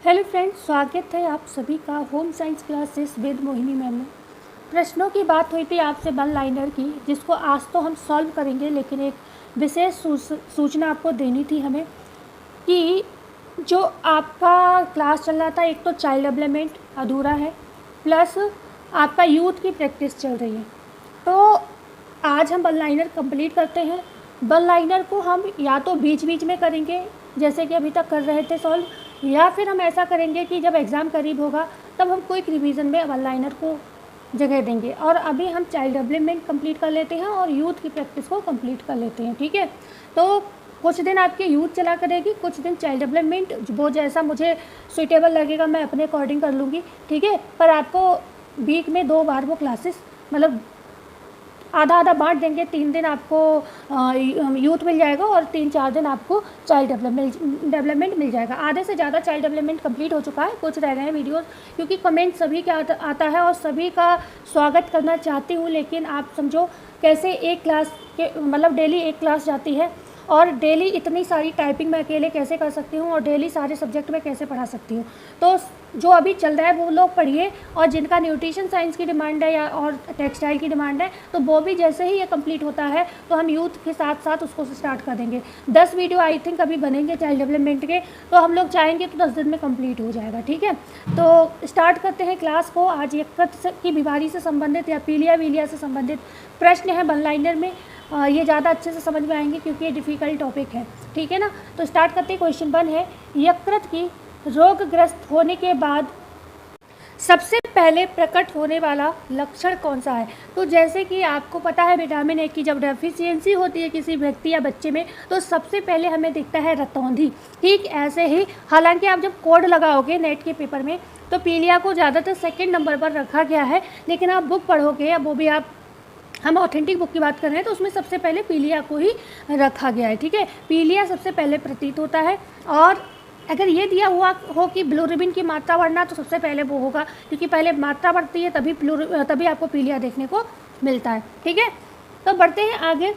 Hello friends, स्वागत है आप सभी का home science classes with Mohini ma'am में। प्रश्नों की बात हुई थी आपसे वन लाइनर की, जिसको आज तो हम सॉल्व करेंगे, लेकिन एक विशेष सूचना आपको देनी थी हमें कि जो आपका क्लास चल रहा था, एक तो चाइल्ड डेवलपमेंट अधूरा है, प्लस आपका यूथ की प्रैक्टिस चल रही है। तो आज हम वन लाइनर कंप्लीट करते हैं। वन लाइनर को हम या तो बीच बीच में करेंगे जैसे कि अभी तक कर रहे थे सॉल्व, या फिर हम ऐसा करेंगे कि जब एग्ज़ाम करीब होगा तब हम क्विक रिवीजन में वन लाइनर को जगह देंगे। और अभी हम चाइल्ड डेवलपमेंट कंप्लीट कर लेते हैं और यूथ की प्रैक्टिस को कंप्लीट कर लेते हैं, ठीक है। तो कुछ दिन आपके यूथ चला करेगी, कुछ दिन चाइल्ड डेवलपमेंट, वो जैसा मुझे सूटेबल लगेगा मैं अपने अकॉर्डिंग कर लूँगी, ठीक है। पर आपको वीक में 2 बार वो क्लासेस मतलब आधा आधा बांट देंगे। 3 दिन आपको यूथ मिल जाएगा और 3-4 दिन आपको चाइल्ड डेवलपमेंट मिल जाएगा। आधे से ज़्यादा चाइल्ड डेवलपमेंट कंप्लीट हो चुका है, कुछ रह गए हैं वीडियोस, क्योंकि कमेंट सभी का आता है और सभी का स्वागत करना चाहती हूँ। लेकिन आप समझो कैसे एक क्लास के मतलब डेली एक क्लास जाती है और डेली इतनी सारी टाइपिंग मैं अकेले कैसे कर सकती हूँ और डेली सारे सब्जेक्ट में कैसे पढ़ा सकती हूँ। तो जो अभी चल रहा है वो लोग पढ़िए, और जिनका न्यूट्रिशन साइंस की डिमांड है या और टेक्सटाइल की डिमांड है तो वो भी जैसे ही ये कंप्लीट होता है तो हम यूथ के साथ साथ उसको स्टार्ट कर देंगे। 10 वीडियो आई थिंक अभी बनेंगे चाइल्ड डेवलपमेंट के, तो हम लोग चाहेंगे तो 10 दिन में कंप्लीट हो जाएगा, ठीक है। तो स्टार्ट करते हैं क्लास को। आज यकृत की बीमारी से संबंधित या पीलिया वीलिया से संबंधित प्रश्न है वन लाइनर में। ये ज़्यादा अच्छे से समझ में आएंगे क्योंकि ये डिफ़िकल्ट टॉपिक है, ठीक है ना। तो स्टार्ट करते हैं। क्वेश्चन 1 है, यकृत की रोगग्रस्त होने के बाद सबसे पहले प्रकट होने वाला लक्षण कौन सा है। तो जैसे कि आपको पता है विटामिन ए की जब डेफिशिएंसी होती है किसी व्यक्ति या बच्चे में तो सबसे पहले हमें दिखता है रतौंधी। ठीक ऐसे ही, हालांकि आप जब कोड लगाओगे नेट के पेपर में तो पीलिया को ज़्यादातर सेकेंड नंबर पर रखा गया है, लेकिन आप बुक पढ़ोगे, या वो भी हम ऑथेंटिक बुक की बात कर रहे हैं तो उसमें सबसे पहले पीलिया को ही रखा गया है, ठीक है। पीलिया सबसे पहले प्रतीत होता है, और अगर ये दिया हुआ हो कि बिलिरुबिन की मात्रा बढ़ना तो सबसे पहले वो होगा, क्योंकि पहले मात्रा बढ़ती है तभी आपको पीलिया देखने को मिलता है, ठीक है। तो बढ़ते हैं आगे।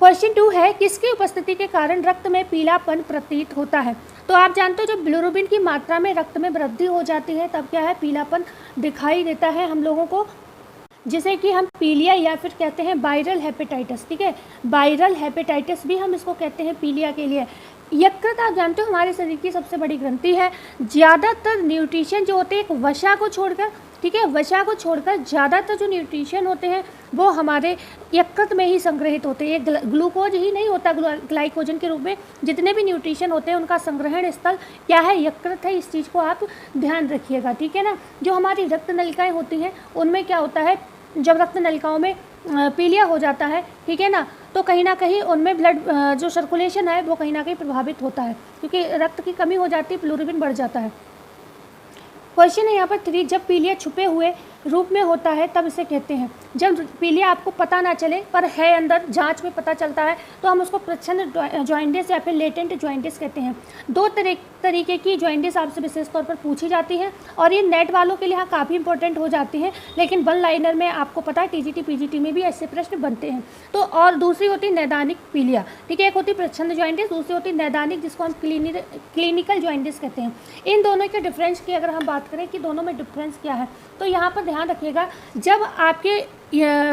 क्वेश्चन 2 है, किसकी उपस्थिति के कारण रक्त में पीलापन प्रतीत होता है। तो आप जानते हो जब बिलिरुबिन की मात्रा में रक्त में वृद्धि हो जाती है तब क्या है, पीलापन दिखाई देता है हम लोगों को, जिसे कि हम पीलिया या फिर कहते हैं वायरल हेपेटाइटिस, ठीक है। वायरल हेपेटाइटिस भी हम इसको कहते हैं पीलिया के लिए। यकृत आप जानते हो हमारे शरीर की सबसे बड़ी ग्रंथि है। ज़्यादातर न्यूट्रिशन जो होते हैं एक वसा को छोड़कर, ठीक है, वसा को छोड़कर ज़्यादातर जो न्यूट्रिशन होते हैं वो हमारे यकृत में ही संग्रहित होते हैं। ये ग्लूकोज ही नहीं होता ग्लाइकोजन के रूप में, जितने भी न्यूट्रिशन होते हैं उनका संग्रहण स्थल क्या है, यकृत है। इस चीज़ को आप ध्यान रखिएगा, ठीक है ना। जो हमारी रक्त नलिकाएँ होती हैं उनमें क्या होता है, जब रक्त नलिकाओं में पीलिया हो जाता है, ठीक है ना, तो कहीं ना कहीं उनमें ब्लड जो सर्कुलेशन है वो कहीं ना कहीं प्रभावित होता है, क्योंकि रक्त की कमी हो जाती है, बिलिरुबिन बढ़ जाता है। क्वेश्चन है यहाँ पर 3, जब पीलिया छुपे हुए रूप में होता है तब इसे कहते हैं। जब पीलिया आपको पता ना चले पर है अंदर, जांच में पता चलता है तो हम उसको प्रच्छन्न जॉइंटिस या फिर लेटेंट जॉइंटिस कहते हैं। 2 तरीके की जॉइंटिस आपसे विशेष तौर पर पूछी जाती है और ये नेट वालों के लिए हाँ काफ़ी इंपॉर्टेंट हो जाती हैं, लेकिन वन लाइनर में आपको पता है टीजीटी पीजीटी में भी ऐसे प्रश्न बनते हैं। तो और दूसरी होती है नैदानिक पीलिया, ठीक है। एक होती है प्रच्छन्न जॉइंटिस, दूसरी होती है नैदानिक, जिसको हम क्लिनिकल जॉइंटिस कहते हैं। इन दोनों के डिफरेंस की अगर हम बात करें कि दोनों में डिफरेंस क्या है, तो यहाँ पर ध्यान रखिएगा, जब आपके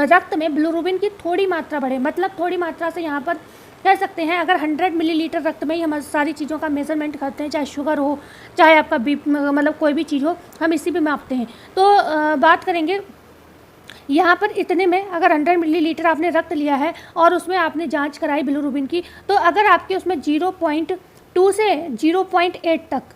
रक्त में बिलिरुबिन की थोड़ी मात्रा बढ़े, मतलब थोड़ी मात्रा से यहाँ पर कह सकते हैं अगर 100 मिलीलीटर रक्त में ही हम सारी चीज़ों का मेजरमेंट करते हैं, चाहे शुगर हो चाहे आपका बीपी, मतलब कोई भी चीज़ हो, हम इसी में मापते हैं। तो बात करेंगे यहाँ पर इतने में, अगर 100 मिलीलीटर आपने रक्त लिया है और उसमें आपने जांच कराई बिलिरुबिन की, तो अगर आपके उसमें 0.2 से 0.8 तक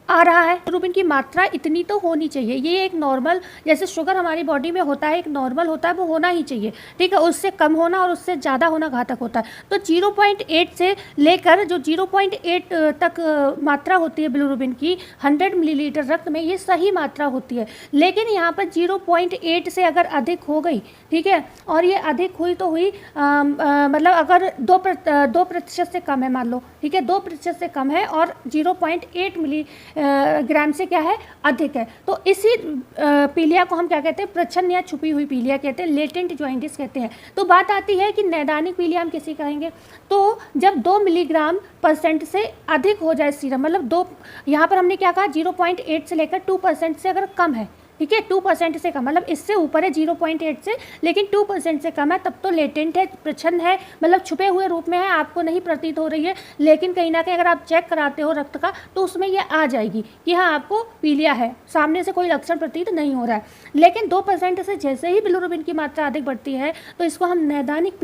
आ रहा है, बिलिरुबिन की मात्रा इतनी तो होनी चाहिए। ये एक नॉर्मल, जैसे शुगर हमारी बॉडी में होता है, एक नॉर्मल होता है, वो होना ही चाहिए, ठीक है। उससे कम होना और उससे ज़्यादा होना घातक होता है। तो 0.8 से लेकर जो 0.8 तक मात्रा होती है बिलिरुबिन की 100 मिलीलीटर रक्त में, ये सही मात्रा होती है। लेकिन यहाँ पर 0.8 से अगर अधिक हो गई, ठीक है, और ये अधिक हुई तो हुई मतलब अगर 2% से कम है, मान लो, ठीक है, 2% से कम है और 0.8 ग्राम से क्या है, अधिक है। तो इसी पीलिया को हम क्या कहते हैं, प्रच्छन्न या छुपी हुई पीलिया कहते हैं, लेटेंट जॉइंटिस कहते हैं। तो बात आती है कि नैदानिक पीलिया हम किसी कहेंगे, तो जब 2 मिलीग्राम % से अधिक हो जाए सीरम, मतलब 2, यहाँ पर हमने क्या कहा 0.8 से लेकर 2% से अगर कम है, ठीक है, 2% से कम, मतलब इससे ऊपर है 0.8 से, लेकिन 2% से कम है, तब तो लेटेंट है, प्रच्छन्न है, मतलब छुपे हुए रूप में है, आपको नहीं प्रतीत हो रही है, लेकिन कहीं ना कहीं अगर आप चेक कराते हो रक्त का तो उसमें ये आ जाएगी कि हाँ आपको पीलिया है, सामने से कोई लक्षण प्रतीत नहीं हो रहा है। लेकिन 2% से जैसे ही बिलिरुबिन की मात्रा अधिक बढ़ती है तो इसको हम नैदानिक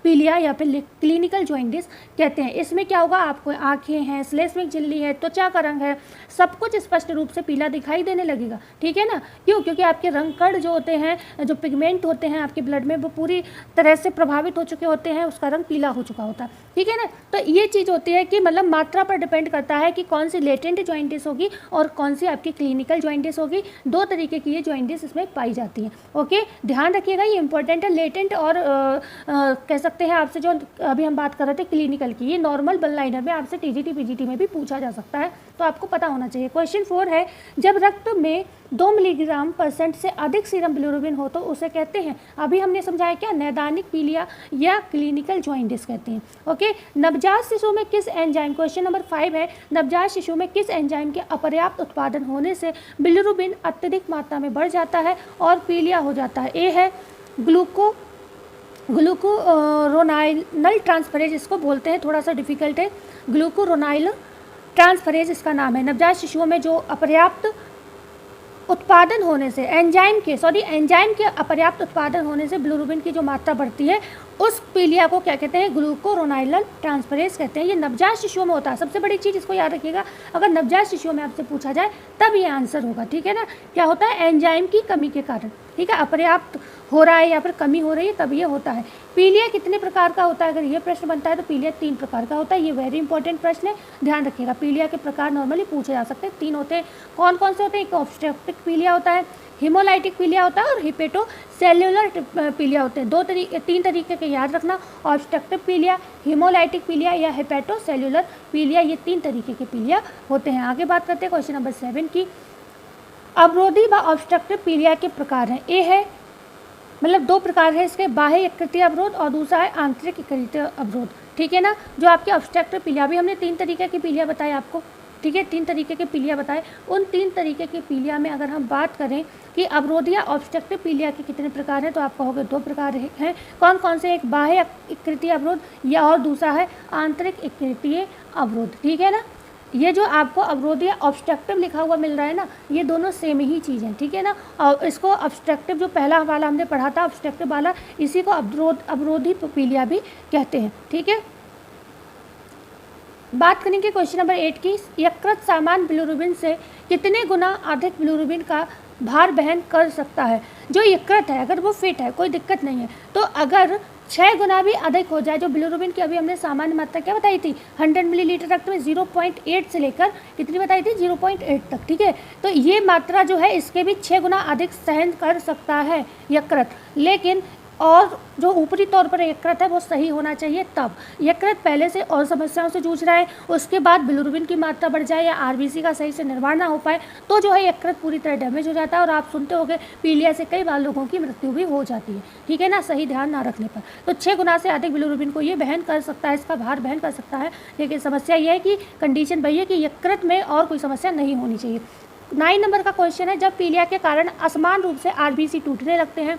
पीलिया या फिर क्लिनिकल जॉइंटिस कहते हैं। इसमें क्या होगा, आपको आँखें हैं, श्लेष्मिक झिल्ली है, त्वचा का रंग है, सब कुछ स्पष्ट रूप से पीला दिखाई देने लगेगा, ठीक है ना। क्यों? क्योंकि आपके रंग कण जो होते हैं, जो पिगमेंट होते हैं आपके ब्लड में, वो पूरी तरह से प्रभावित हो चुके होते हैं, उसका रंग पीला हो चुका होता है, ठीक है ना। तो ये चीज़ होती है कि मतलब मात्रा पर डिपेंड करता है कि कौन सी लेटेंट जॉइंटिस होगी और कौन सी आपकी क्लिनिकल जॉइंटिस होगी। 2 तरीके की ये जॉइंटिस इसमें पाई जाती हैं। ओके, ध्यान रखिएगा, ये इंपॉर्टेंट है। लेटेंट और कह सकते हैं आपसे, जो अभी हम बात कर रहे थे क्लिनिकल की, ये नॉर्मल वन लाइनर में आपसे टीजीटी पीजीटी में भी पूछा जा सकता है, तो आपको पता होना चाहिए। क्वेश्चन 4 है, जब रक्त में 2 मिलीग्राम % से अधिक सीरम बिलिरुबिन हो तो उसे कहते हैं, अभी हमने समझाया क्या, नैदानिक पीलिया या क्लिनिकल जॉइंटिस कहते हैं। ओके, नवजात शिशु में किस एंजाइम, क्वेश्चन नंबर 5 है, नवजात शिशु में किस एंजाइम के अपर्याप्त उत्पादन होने से बिलिरुबिन अत्यधिक मात्रा में बढ़ जाता है और पीलिया हो जाता है। ए है ग्लूकुरोनाइल ट्रांसफरेज, इसको बोलते हैं, थोड़ा सा डिफिकल्ट है, ग्लूकुरोनाइल ट्रांसफरेज इसका नाम है। नवजात शिशुओं में जो अपर्याप्त उत्पादन होने से, एंजाइम के अपर्याप्त उत्पादन होने से बिलिरुबिन की जो मात्रा बढ़ती है, उस पीलिया को क्या कहते हैं, ग्लूकुरोनाइल ट्रांसफरेज कहते हैं। ये नवजात शिशुओं में होता है। सबसे बड़ी चीज़ इसको याद रखिएगा, अगर नवजात शिशुओं में आपसे पूछा जाए तब ये आंसर होगा, ठीक है ना। क्या होता है, एंजाइम की कमी के कारण, ठीक है, अपर्याप्त हो रहा है या फिर कमी हो रही है तब ये होता है। पीलिया कितने प्रकार का होता है, अगर ये प्रश्न बनता है तो पीलिया 3 प्रकार का होता है। ये वेरी इंपॉर्टेंट प्रश्न है, ध्यान रखिएगा। पीलिया के प्रकार नॉर्मली पूछे जा सकते हैं, 3 होते हैं। कौन कौन से होते हैं, एक ऑब्स्ट्रक्टिव पीलिया होता है, हिमोलाइटिक पीलिया होता है और हिपेटोसेल्युलर पीलिया होते हैं। 3 तरीके के याद रखना, ऑब्स्ट्रक्टिव पीलिया, हिमोलाइटिक पीलिया या हिपेटोसेल्युलर पीलिया, ये 3 तरीके के पीलिया होते हैं। आगे बात करते हैं क्वेश्चन नंबर 7 की। अवरोधी व ऑब्स्ट्रक्टिव पीलिया के प्रकार हैं। ए है, मतलब 2 प्रकार है इसके, बाह्य यकृतीय अवरोध और दूसरा है आंतरिक यकृतीय अवरोध, ठीक है ना। जो आपके ऑब्स्ट्रक्टिव पीलिया, अभी हमने 3 तरीके की पीलिया बताए आपको, ठीक है, 3 तरीके के पीलिया बताए। उन 3 तरीके के पीलिया में अगर हम बात करें कि अवरोधी या ऑब्स्ट्रक्टिव पीलिया के कितने प्रकार हैं, तो आप कहोगे 2 प्रकार हैं। कौन कौन से, एक बाह्य यकृतीय अवरोध या और दूसरा है आंतरिक यकृतीय अवरोध, ठीक है ना। ये जो आपको अवरोधी या ऑब्स्ट्रक्टिव लिखा हुआ मिल रहा है ना, ये दोनों सेम ही चीज़ है, ठीक है ना। और इसको ऑब्स्ट्रक्टिव जो पहला वाला हमने पढ़ा था, ऑब्स्ट्रक्टिव वाला, इसी को अवरोधी पीलिया भी कहते हैं, ठीक है। बात करेंगे क्वेश्चन नंबर 8 की। यकृत सामान्य बिलिरुबिन से कितने गुना अधिक बिलिरुबिन का भार वहन कर सकता है। जो यकृत है अगर वो फिट है, कोई दिक्कत नहीं है, तो अगर 6 गुना भी अधिक हो जाए, जो बिलिरुबिन की अभी हमने सामान्य मात्रा क्या बताई थी, 100 मिलीलीटर रक्त में 0.8 से लेकर कितनी बताई थी, 0.8 तक, ठीक है। तो ये मात्रा जो है इसके भी 6 गुना अधिक सहन कर सकता है यकृत। लेकिन और जो ऊपरी तौर पर यकृत है वो सही होना चाहिए। तब यकृत पहले से और समस्याओं से जूझ रहा है, उसके बाद बिलिरुबिन की मात्रा बढ़ जाए या आरबीसी का सही से निर्माण ना हो पाए, तो जो है यकृत पूरी तरह डैमेज हो जाता है और आप सुनते होंगे पीलिया से कई बार लोगों की मृत्यु भी हो जाती है, ठीक है ना, सही ध्यान ना रखने पर। तो 6 गुना से अधिक बिलिरुबिन को ये वहन कर सकता है, इसका भार वहन कर सकता है। लेकिन समस्या ये है कि कंडीशन वही है कि यकृत में और कोई समस्या नहीं होनी चाहिए। 9 नंबर का क्वेश्चन है, जब पीलिया के कारण असमान रूप से आरबीसी टूटने लगते हैं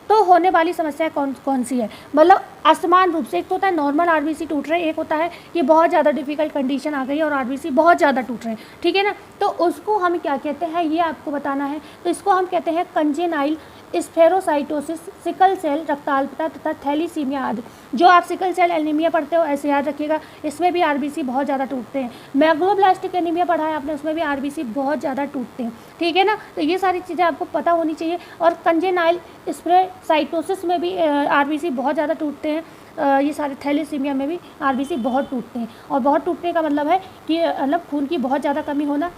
तो होने वाली समस्या कौन सी है। मतलब असमान रूप से, एक तो होता है नॉर्मल आरबीसी टूट रहे, एक होता है कि बहुत ज़्यादा डिफिकल्ट कंडीशन आ गई और आरबीसी बहुत ज़्यादा टूट रहे हैं, ठीक है ना। तो उसको हम क्या कहते हैं, ये आपको बताना है। तो इसको हम कहते हैं कंजेनाइल स्फेरोसाइटोसिस, सिकल सेल रक्ताल्पता तथा थैलीसीमिया आदि। जो आप सिकल सेल एनीमिया पढ़ते हो ऐसे याद रखिएगा, इसमें भी आरबीसी बहुत ज़्यादा टूटते हैं। मैग्लोब्लास्टिक एनीमिया पढ़ा है आपने, उसमें भी आरबीसी बहुत ज़्यादा टूटते हैं, ठीक है ना। तो ये सारी चीज़ें आपको पता होनी चाहिए। और कंजेनाइल स्फेरोसाइटोसिस में भी आरबीसी बहुत ज़्यादा टूटते हैं। ये सारे थैलीसीमिया में भी आरबीसी बहुत टूटते हैं। और बहुत टूटने का मतलब है कि मतलब खून की बहुत ज़्यादा कमी होना,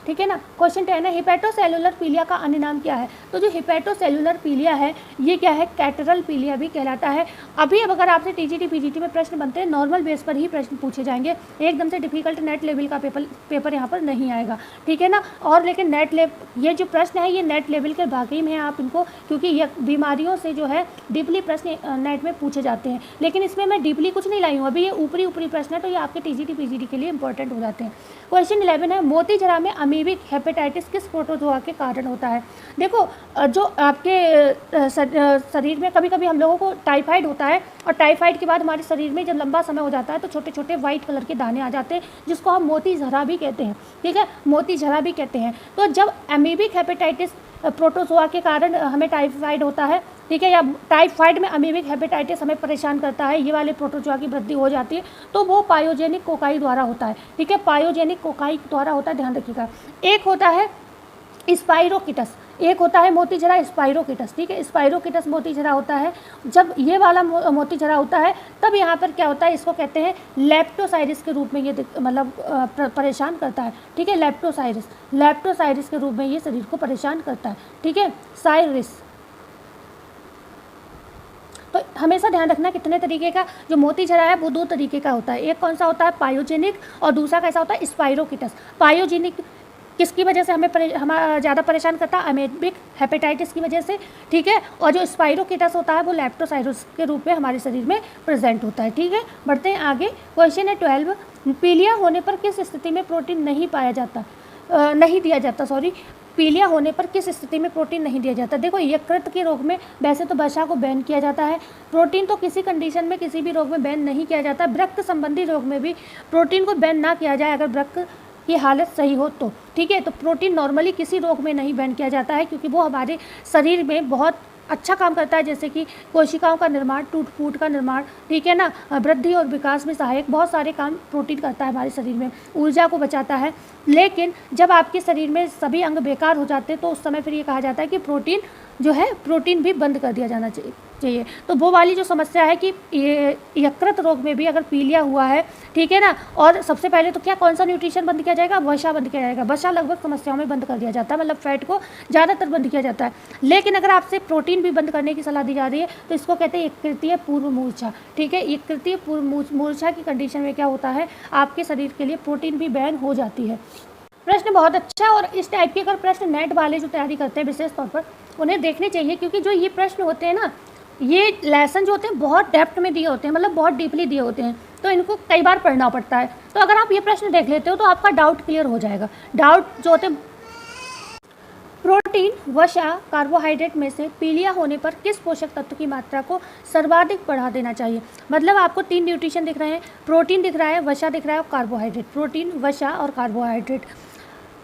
ठीक है ना। क्वेश्चन 10 है हिपेटोसेलुलर पीलिया का अन्य नाम क्या है। तो जो हिपेटोसेलुलर पीलिया है ये क्या है, कैटरल पीलिया भी कहलाता है। अब अगर आपसे टीजीटी पीजीटी में प्रश्न बनते हैं नॉर्मल बेस पर ही प्रश्न पूछे जाएंगे, एकदम से डिफिकल्ट नेट लेवल का पेपर यहाँ पर नहीं आएगा, ठीक है ना। और लेकिन नेट ये जो प्रश्न है ये नेट लेवल के बाकी में है, आप इनको क्योंकि ये बीमारियों से जो है डीपली प्रश्न नेट में पूछे जाते हैं, लेकिन इसमें मैं डीपली कुछ नहीं लाई हूँ, अभी ये ऊपरी प्रश्न है तो ये आपके टीजीटी पीजीटी के लिए इंपॉर्टेंट हो जाते हैं। क्वेश्चन 11 है मोतीझरा में अमीबिक हेपेटाइटिस किस प्रोटोजोआ के कारण होता है। देखो जो आपके शरीर में कभी कभी हम लोगों को टाइफाइड होता है और टाइफाइड के बाद हमारे शरीर में जब लंबा समय हो जाता है तो छोटे छोटे वाइट कलर के दाने आ जाते हैं जिसको हम मोतीझरा भी कहते हैं, ठीक है, मोतीझरा भी कहते हैं। तो जब अमीबिक हेपेटाइटिस प्रोटोजोआ के कारण हमें टाइफाइड होता है, ठीक है, या टाइफाइड में अमीबिक हेपेटाइटिस हमें परेशान करता है, ये वाले प्रोटोजोआ की वृद्धि हो जाती है तो वो पायोजेनिक कोकाई द्वारा होता है, ठीक है, पायोजेनिक कोकाई द्वारा होता है, ध्यान रखिएगा। एक होता है स्पाइरोकिटस, एक होता है मोतीझरा स्पाइरोकिटस, ठीक है, स्पाइरोकिटस मोतीझरा होता है। जब ये वाला मोतीझरा होता है तब यहाँ पर क्या होता है, इसको कहते हैं लेप्टोसाइरिस के रूप में ये मतलब परेशान करता है, ठीक है, लेप्टोसाइरिस के रूप में ये शरीर को परेशान करता है, ठीक है, साइरिस। तो हमेशा ध्यान रखना कितने तरीके का जो मोतीझरा है वो दो तरीके का होता है, एक कौन सा होता है पायोजेनिक और दूसरा कैसा होता है स्पाइरोकिटस। पायोजेनिक किसकी वजह से हमें ज़्यादा परेशान करता है, अमीबिक हेपेटाइटिस की वजह से, ठीक है, और जो स्पाइरोकिटस होता है वो लेप्टोसाइरिस के रूप में हमारे शरीर में प्रेजेंट होता है, ठीक है। बढ़ते हैं आगे। क्वेश्चन है 12 पीलिया होने पर किस स्थिति में प्रोटीन नहीं पाया जाता, नहीं दिया जाता, पीलिया होने पर किस स्थिति में प्रोटीन नहीं दिया जाता। देखो यकृत के रोग में वैसे तो वसा को बैन किया जाता है, प्रोटीन तो किसी कंडीशन में किसी भी रोग में बैन नहीं किया जाता। वृक्क संबंधी रोग में भी प्रोटीन को बैन ना किया जाए अगर वृक्क की हालत सही हो तो, ठीक है। तो प्रोटीन नॉर्मली किसी रोग में नहीं बैन किया जाता है क्योंकि वो हमारे शरीर में बहुत अच्छा काम करता है, जैसे कि कोशिकाओं का निर्माण, टूट फूट का निर्माण, ठीक है ना, वृद्धि और विकास में सहायक बहुत सारे काम प्रोटीन करता है हमारे शरीर में, ऊर्जा को बचाता है। लेकिन जब आपके शरीर में सभी अंग बेकार हो जाते हैं तो उस समय फिर ये कहा जाता है कि प्रोटीन जो है प्रोटीन भी बंद कर दिया जाना चाहिए। तो वो वाली जो समस्या है कि ये यकृत रोग में भी अगर पीलिया हुआ है, ठीक है ना, और सबसे पहले तो क्या कौन सा न्यूट्रिशन बंद किया जाएगा, वसा बंद किया जाएगा। वसा लगभग समस्याओं में बंद कर दिया जाता है, मतलब फैट को ज़्यादातर बंद किया जाता है। लेकिन अगर आपसे प्रोटीन भी बंद करने की सलाह दी जा रही है तो इसको कहते हैं यकृतीय पूर्व मूर्छा, ठीक है। यकृतीय पूर्व मूर्छा की कंडीशन में क्या होता है, आपके शरीर के लिए प्रोटीन भी बैन हो जाती है। प्रश्न बहुत अच्छा, और इस टाइप के अगर प्रश्न नेट वाले जो तैयारी करते हैं विशेष तौर पर उन्हें देखने चाहिए, क्योंकि जो ये प्रश्न होते हैं ना, ये लेसन जो होते हैं बहुत डेप्थ में दिए होते हैं, मतलब बहुत डीपली दिए होते हैं, तो इनको कई बार पढ़ना पड़ता है। तो अगर आप ये प्रश्न देख लेते हो तो आपका डाउट क्लियर हो जाएगा। डाउट जो होते हैं, प्रोटीन, वसा, कार्बोहाइड्रेट में से पीलिया होने पर किस पोषक तत्व की मात्रा को सर्वाधिक बढ़ा देना चाहिए। मतलब आपको 3 न्यूट्रिशन दिख रहे हैं, प्रोटीन दिख रहा है, वसा दिख रहा है और कार्बोहाइड्रेट। प्रोटीन, वसा और कार्बोहाइड्रेट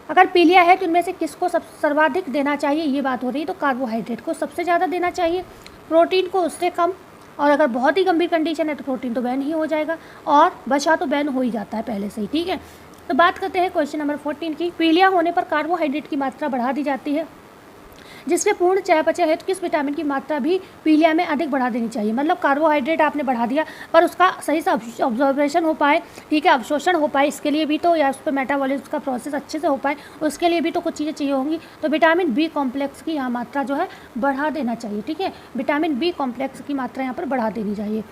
अगर पीलिया है तो इनमें से किसको सर्वाधिक देना चाहिए, ये बात हो रही है। तो कार्बोहाइड्रेट को सबसे ज़्यादा देना चाहिए, प्रोटीन को उससे कम, और अगर बहुत ही गंभीर कंडीशन है तो प्रोटीन तो बैन ही हो जाएगा और वसा तो बैन हो ही जाता है पहले से ही, ठीक है। तो बात करते हैं क्वेश्चन नंबर 14 की। पीलिया होने पर कार्बोहाइड्रेट की मात्रा बढ़ा दी जाती है, जिसके पूर्ण चयापचय हेतु किस विटामिन की मात्रा भी पीलिया में अधिक बढ़ा देनी चाहिए। मतलब कार्बोहाइड्रेट आपने बढ़ा दिया पर उसका सही से ऑब्जॉर्बेशन हो पाए, ठीक है, अवशोषण हो पाए, इसके लिए भी तो, या उस पर मेटाबॉलिज्म का प्रोसेस अच्छे से हो पाए, उसके लिए भी तो कुछ चीज़ें चाहिए होंगी। तो विटामिन बी कॉम्प्लेक्स की यहाँ मात्रा जो है बढ़ा देना चाहिए, ठीक है, विटामिन बी कॉम्प्लेक्स की मात्रा यहाँ पर बढ़ा देनी चाहिए।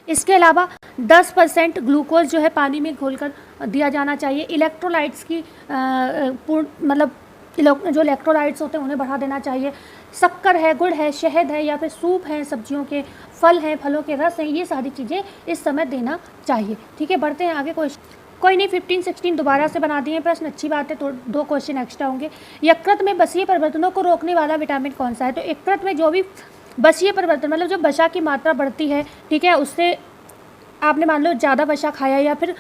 इसके अलावा 10% ग्लूकोज जो है पानी में घोलकर दिया जाना चाहिए। इलेक्ट्रोलाइट्स की मतलब जो इलेक्ट्रोलाइट्स होते हैं उन्हें बढ़ा देना चाहिए। शक्कर है, गुड़ है, शहद है, या फिर सूप है, सब्जियों के फल हैं, फलों के रस हैं, ये सारी चीज़ें इस समय देना चाहिए, ठीक है। बढ़ते हैं आगे। कोई नहीं, 15-16 दोबारा से बना दिए प्रश्न, अच्छी बात है, तो 2 क्वेश्चन एक्स्ट्रा होंगे। यकृत में बसीय परिवर्तनों को रोकने वाला विटामिन कौन सा है। तो यकृत में जो भी बसीय परिवर्तन, मतलब जो वसा की मात्रा बढ़ती है, ठीक है, उससे आपने मान लो ज़्यादा वसा खाया या फिर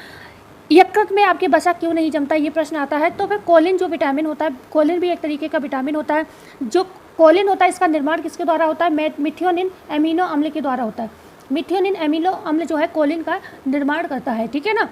यकृत में आपके वसा क्यों नहीं जमता, ये प्रश्न आता है। तो फिर कोलिन जो विटामिन होता है, कोलिन भी एक तरीके का विटामिन होता है। जो कोलिन होता है इसका निर्माण किसके द्वारा होता है, मिथियोनिन एमिनो अम्ल के द्वारा होता है। मिथियोनिन एमिनो अम्ल जो है कोलिन का निर्माण करता है, ठीक है ना।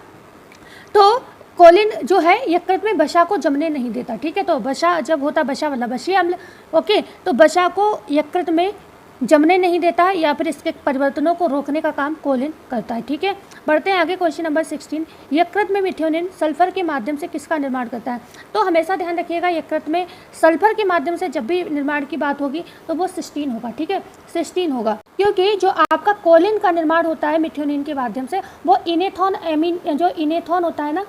तो कोलिन जो है यकृत में वसा को जमने नहीं देता, ठीक है। तो वसा जब होता है, वसा मतलब वसीय अम्ल, ओके, तो वसा को यकृत में जमने नहीं देता या फिर इसके परिवर्तनों को रोकने का काम कोलिन करता है। ठीक है, बढ़ते हैं आगे। क्वेश्चन नंबर 16, यकृत में मिथ्योनिन सल्फर के माध्यम से किसका निर्माण करता है? तो हमेशा ध्यान रखिएगा, यकृत में सल्फर के माध्यम से जब भी निर्माण की बात होगी तो वो सिस्टीन होगा। ठीक है, सिस्टीन होगा, क्योंकि जो आपका कोलिन का निर्माण होता है मिथ्योनिन के माध्यम से वो इनेथॉन एमीन, जो इनेथॉन होता है ना,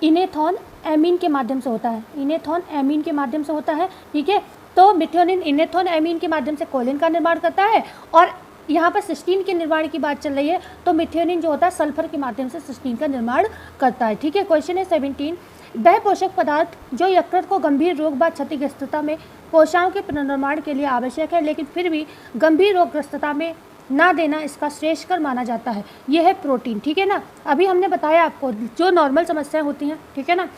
इनेथॉन एमीन के माध्यम से होता है, इनेथॉन एमीन के माध्यम से होता है। ठीक है, तो मिथ्योनिन इनेथॉन एमीन के माध्यम से कोलिन का निर्माण करता है, और यहाँ पर सिस्टीन के निर्माण की बात चल रही है तो मिथ्योनिन जो होता है सल्फर के माध्यम से सिस्टीन का निर्माण करता है। ठीक है, क्वेश्चन है 17, वह पोषक पदार्थ जो यकृत को गंभीर रोग व क्षतिग्रस्तता में कोशिकाओं के पुनर्निर्माण के लिए आवश्यक है लेकिन फिर भी गंभीर रोगग्रस्तता में ना देना इसका श्रेष्ठकर माना जाता है, यह है प्रोटीन। ठीक है ना, अभी हमने बताया आपको जो नॉर्मल समस्याएं होती हैं, ठीक है ना,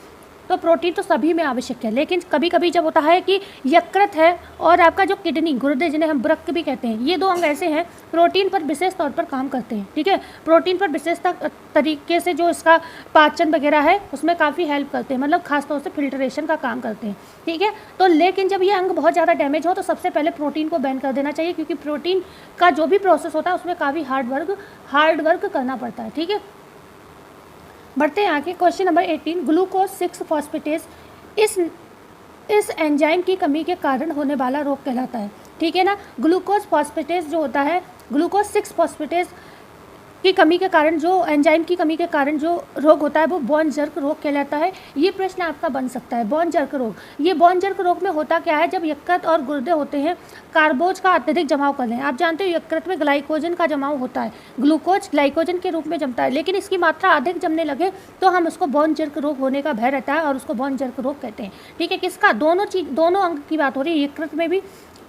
तो प्रोटीन तो सभी में आवश्यक है, लेकिन कभी कभी जब होता है कि यकृत है और आपका जो किडनी, गुर्दे जिन्हें हम वृक्क भी कहते हैं, ये दो अंग ऐसे हैं प्रोटीन पर विशेष तौर पर काम करते हैं। ठीक है, प्रोटीन पर विशेष तरीके से जो इसका पाचन वगैरह है उसमें काफ़ी हेल्प करते हैं, मतलब खासतौर से फिल्ट्रेशन का काम करते हैं। ठीक है, तो लेकिन जब ये अंग बहुत ज़्यादा डैमेज हो तो सबसे पहले प्रोटीन को बैन कर देना चाहिए, क्योंकि प्रोटीन का जो भी प्रोसेस होता है उसमें काफ़ी हार्ड वर्क करना पड़ता है। ठीक है, बढ़ते हैं आगे। क्वेश्चन नंबर 18, ग्लूकोज 6 फॉस्फेटेज इस एंजाइम की कमी के कारण होने वाला रोग कहलाता है। ठीक है ना, ग्लूकोज फॉस्फेटेज जो होता है, ग्लूकोज 6 फॉस्फेटेज की कमी के कारण, जो एंजाइम की कमी के कारण जो रोग होता है वो बॉन जर्क रोग कहलाता है। ये प्रश्न आपका बन सकता है, बॉन जर्क रोग। ये बॉन जर्क रोग में होता क्या है, जब यकृत और गुर्दे होते हैं कार्बोज का अत्यधिक जमाव कर लें। आप जानते हो यकृत में ग्लाइकोजन का जमाव होता है, ग्लूकोज ग्लाइकोजन के रूप में जमता है, लेकिन इसकी मात्रा अधिक जमने लगे तो हम उसको बॉन जर्क रोग होने का भय रहता है और उसको बॉन जर्क रोग कहते हैं। ठीक है, किसका, दोनों अंग की बात हो रही है, यकृत में भी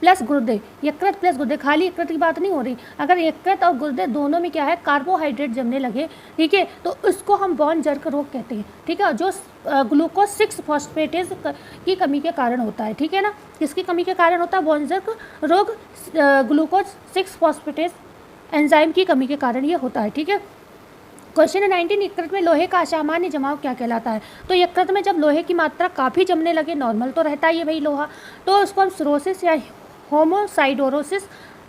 प्लस गुर्दे, यकृत प्लस गुर्दे, खाली यकृत की बात नहीं हो रही। अगर यकृत और गुर्दे दोनों में क्या है, कार्बोहाइड्रेट जमने लगे, ठीक है, तो उसको हम बॉन जर्क रोग कहते हैं। ठीक है, जो ग्लूकोज 6 फॉस्फेटेज की कमी के कारण होता है। ठीक है ना, किसकी कमी के कारण होता है बॉन जर्क रोग? ग्लूकोज 6 फॉस्फेटेज एंजाइम की कमी के कारण ये होता है। ठीक है, क्वेश्चन 19, यकृत में लोहे का असामान्य जमाव क्या कहलाता है? तो यकृत में जब लोहे की मात्रा काफ़ी जमने लगे, नॉर्मल तो रहता ही है भाई लोहा, तो उसको हम सिरोसिस या होमोसाइडोरोसिस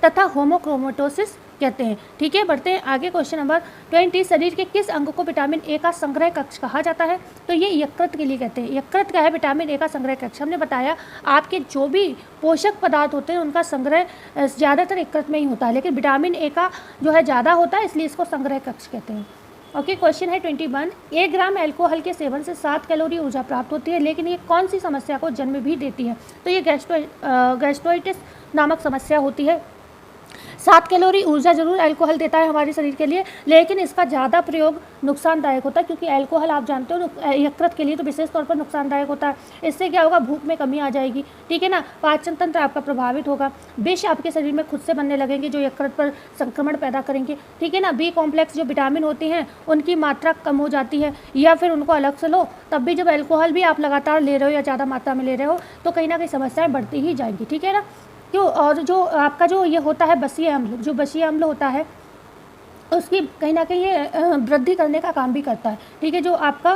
तथा होमोक्रोमेटोसिस कहते हैं। ठीक है, बढ़ते हैं आगे। क्वेश्चन नंबर 20, शरीर के किस अंग को विटामिन ए का संग्रह कक्ष कहा जाता है? तो ये यकृत के लिए कहते हैं। यकृत क्या है, विटामिन ए का संग्रह कक्ष। हमने बताया आपके जो भी पोषक पदार्थ होते हैं उनका संग्रह ज़्यादातर यकृत में ही होता है, लेकिन विटामिन ए का जो है ज़्यादा होता है, इसलिए इसको संग्रह कक्ष कहते हैं। ओके, क्वेश्चन है 21, 1 ग्राम अल्कोहल के सेवन से 7 कैलोरी ऊर्जा प्राप्त होती है, लेकिन ये कौन सी समस्या को जन्म भी देती है? तो ये गैस्ट्रोइटिस नामक समस्या होती है। 7 कैलोरी ऊर्जा जरूर अल्कोहल देता है हमारे शरीर के लिए, लेकिन इसका ज़्यादा प्रयोग नुकसानदायक होता है, क्योंकि अल्कोहल आप जानते हो यकृत के लिए तो विशेष तौर पर नुकसानदायक होता है। इससे क्या होगा, भूख में कमी आ जाएगी। ठीक है ना, पाचन तंत्र आपका प्रभावित होगा, विष आपके शरीर में खुद से बनने लगेंगे जो यकृत पर संक्रमण पैदा करेंगे। ठीक है ना, बी कॉम्प्लेक्स जो विटामिन होते हैं उनकी मात्रा कम हो जाती है, या फिर उनको अलग से लो, तब भी जब अल्कोहल भी आप लगातार ले रहे हो या ज़्यादा मात्रा में ले रहे हो तो कहीं ना कहीं समस्याएँ बढ़ती ही जाएंगी। ठीक है ना, क्यों, और जो आपका जो ये होता है बसीय अम्ल, जो बसीय अम्ल होता है उसकी कहीं ना कहीं ये वृद्धि करने का काम भी करता है। ठीक है, जो आपका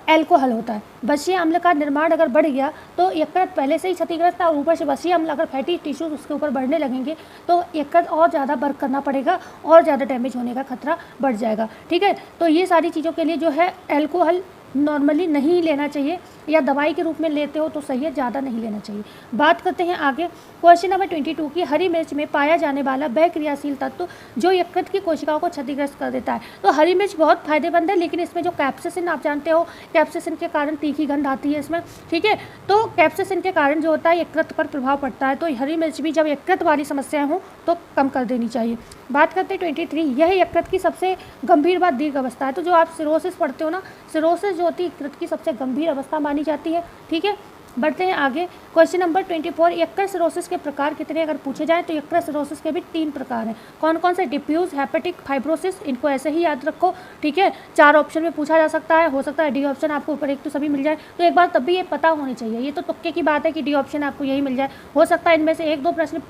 अल्कोहल होता है, बसीय अम्ल का निर्माण अगर बढ़ गया तो यकृत पहले से ही क्षतिग्रस्त था, ऊपर से बसीय अम्ल अगर फैटी टिश्यूज उसके ऊपर बढ़ने लगेंगे तो यकृत और ज़्यादा वर्क करना पड़ेगा और ज़्यादा डैमेज होने का खतरा बढ़ जाएगा। ठीक है, तो ये सारी चीज़ों के लिए जो है अल्कोहल नॉर्मली नहीं लेना चाहिए, या दवाई के रूप में लेते हो तो सही है, ज़्यादा नहीं लेना चाहिए। बात करते हैं आगे। क्वेश्चन नंबर 22 की हरी मिर्च में पाया जाने वाला वह क्रियाशील तत्व जो यकृत की कोशिकाओं को क्षतिग्रस्त कर देता है। तो हरी मिर्च बहुत फायदेमंद है, लेकिन इसमें जो कैप्सिसिन, आप जानते हो कैप्सिसिन के कारण तीखी गंध आती है इसमें। ठीक है, तो कैप्सिसिन के कारण जो होता है यकृत पर प्रभाव पड़ता है, तो हरी मिर्च भी जब यकृत वाली समस्याएं हो तो कम कर देनी चाहिए। बात करते हैं 23, यह यकृत की सबसे गंभीर बात दीर्घ अवस्था है। तो जो आप सिरोसिस पढ़ते हो ना, सिरोसिस जो होती है यकृत की सबसे गंभीर अवस्था मानी जाती है। ठीक है, बढ़ते हैं आगे। क्वेश्चन नंबर 24, यकृत सिरोसिस के प्रकार कितने अगर पूछे जाएं तो यकृत सिरोसिस के भी 3 प्रकार हैं। कौन कौन से? Diffuse, hepatic, fibrosis. इनको ऐसे ही याद रखो। ठीक है, 4 ऑप्शन में पूछा जा सकता है, हो सकता है डी ऑप्शन आपको ऊपर एक तो सभी मिल जाए, तो एक बार तब भी ये पता होनी चाहिए। ये तो तुक्के की बात है कि डी ऑप्शन आपको यही मिल जाए, हो सकता है इनमें से 1-2 प्रश्न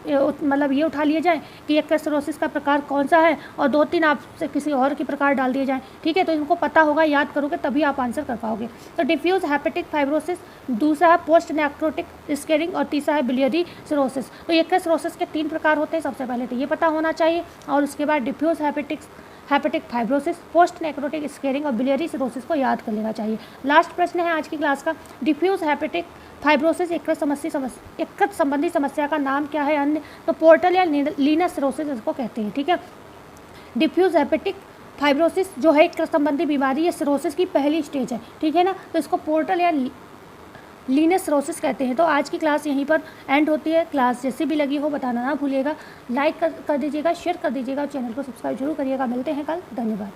मतलब ये उठा लिए जाएँ कि यकृत सिरोसिस का प्रकार कौन सा है, और 2-3 आपसे किसी और के प्रकार डाल दिए जाएँ। ठीक है, तो इनको पता होगा, याद करोगे तभी आप आंसर कर पाओगे। तो डिफ्यूज, हेपेटिक, फाइब्रोसिस। दूसरा है पोस्ट नेक्रोटिक स्केरिंग और तीसरा है बिलियरी सिरोसिस। तो यकृत सिरोसिस के 3 प्रकार होते हैं, सबसे पहले तो ये पता होना चाहिए। और उसके बाद diffuse hepatic fibrosis, post necrotic scarring और बिलियरी सिरोसिस को याद कर लेना चाहिए। लास्ट प्रश्न है आज की क्लास का, डिफ्यूज हेपेटिक फाइब्रोसिस यकृत संबंधी समस्या का नाम क्या है अन्य? तो पोर्टल या लीनस सिरोसिस इसको कहते हैं। ठीक है, डिफ्यूज हेपेटिक फाइब्रोसिस जो है यकृत संबंधी बीमारी, ये सिरोसिस की पहली स्टेज है। ठीक है ना, तो इसको पोर्टल या लीनस सिरोसिस कहते हैं। तो आज की क्लास यहीं पर एंड होती है। क्लास जैसी भी लगी हो बताना ना भूलिएगा, लाइक कर दीजिएगा, शेयर कर दीजिएगा, चैनल को सब्सक्राइब जरूर करिएगा। मिलते हैं कल, धन्यवाद।